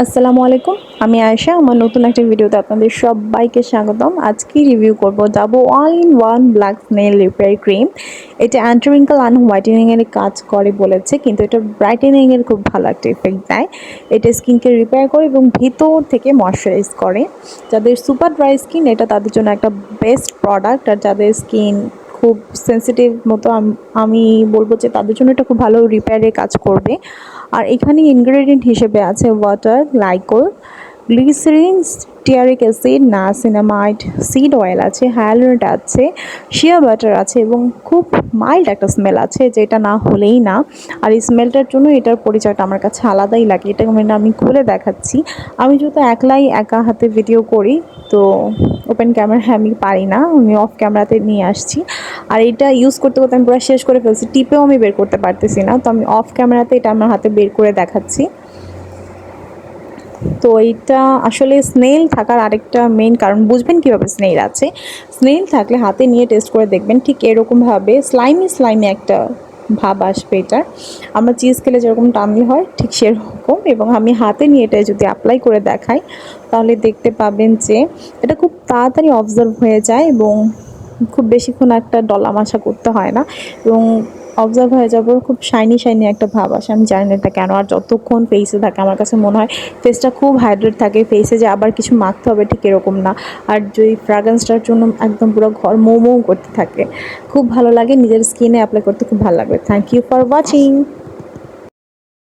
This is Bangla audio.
আসসালামু আলাইকুম, আমি আয়েশা। আমার নতুন একটা ভিডিওতে আপনাদের সবাইকে স্বাগতম। আজকে রিভিউ করব double all in one black nail repair cream. এটা অ্যান্টি রিঙ্কেল অ্যান্ড হোয়াইটেনিং এর কাজ করে বলেছে, কিন্তু এটা ব্রাইটেনিং এর খুব ভালো একটা ইফেক্ট দেয়। এটা স্কিনকে রিপেয়ার করে এবং ভিতর থেকে ময়শ্চারাইজ করে। যাদের সুপার ড্রাই স্কিন, এটা তাদের জন্য একটা বেস্ট প্রোডাক্ট। আর যাদের স্কিন খুব সেন্সিটিভ মতো, আমি বলবো যে তাদের জন্য এটা খুব ভালো রিপেয়ারের কাজ করবে। আর এখানে ইনগ্রেডিয়েন্ট হিসেবে আছে water, glycol, glycerin, stearic acid, niacinamide, seed oil আছে, হায়ালুরোনিক আছে, শিয়া বাটার আছে এবং খুব মাইল্ড একটা স্মেল আছে, যেটা না হলেই না। আর এই স্মেলটার জন্য এটার পরিচয়টা আমার কাছে আলাদাই লাগে। এটা আমি খুলে দেখাচ্ছি। আমি যেহেতু একা হাতে ভিডিও করি, তো ওপেন ক্যামেরা আমি পারি না, আমি অফ ক্যামেরাতে নিয়ে আসছি। আর এটা ইউজ করতে করতে আমি পুরো শেষ করে ফেলছি, টিপেও আমি বের করতে পারতেছি না, তো আমি অফ ক্যামেরাতে এটা আমার হাতে বের করে দেখাচ্ছি। তো এইটা আসলে স্নেল থাকার আরেকটা মেইন কারণ বুঝবেন কীভাবে স্নেল আছে। স্নেল থাকলে হাতে নিয়ে টেস্ট করে দেখবেন, ঠিক এরকমভাবে স্লাইমি স্লাইমি একটা ভাব আসবে এটার। আমরা চিজ খেলে যেরকম টানলে হয় ঠিক সেরকম। এবং আমি হাতে নিয়ে এটা যদি অ্যাপ্লাই করে দেখাই, তাহলে দেখতে পাবেন যে এটা খুব তাড়াতাড়ি অবজার্ভ হয়ে যায় এবং খুব বেশিক্ষণ একটা ডলামাশা করতে হয় না, এবং অবজার্ভ হয়ে যাবো, খুব শাইনি শাইনি একটা ভাব আসে। আমি জানি না এটা কেন। আর যতক্ষণ ফেসে থাকে আমার কাছে মনে হয় ফেসটা খুব হাইড্রেট থাকে, ফেসে যে আবার কিছু মাখতে হবে ঠিক এরকম না। আর যদি ফ্র্যাগ্রেন্সটার জন্য একদম পুরো ঘর মৌ মৌ করতে থাকে, খুব ভালো লাগে। নিজের স্কিনে অ্যাপ্লাই করতে খুব ভালো লাগবে। Thank you for watching.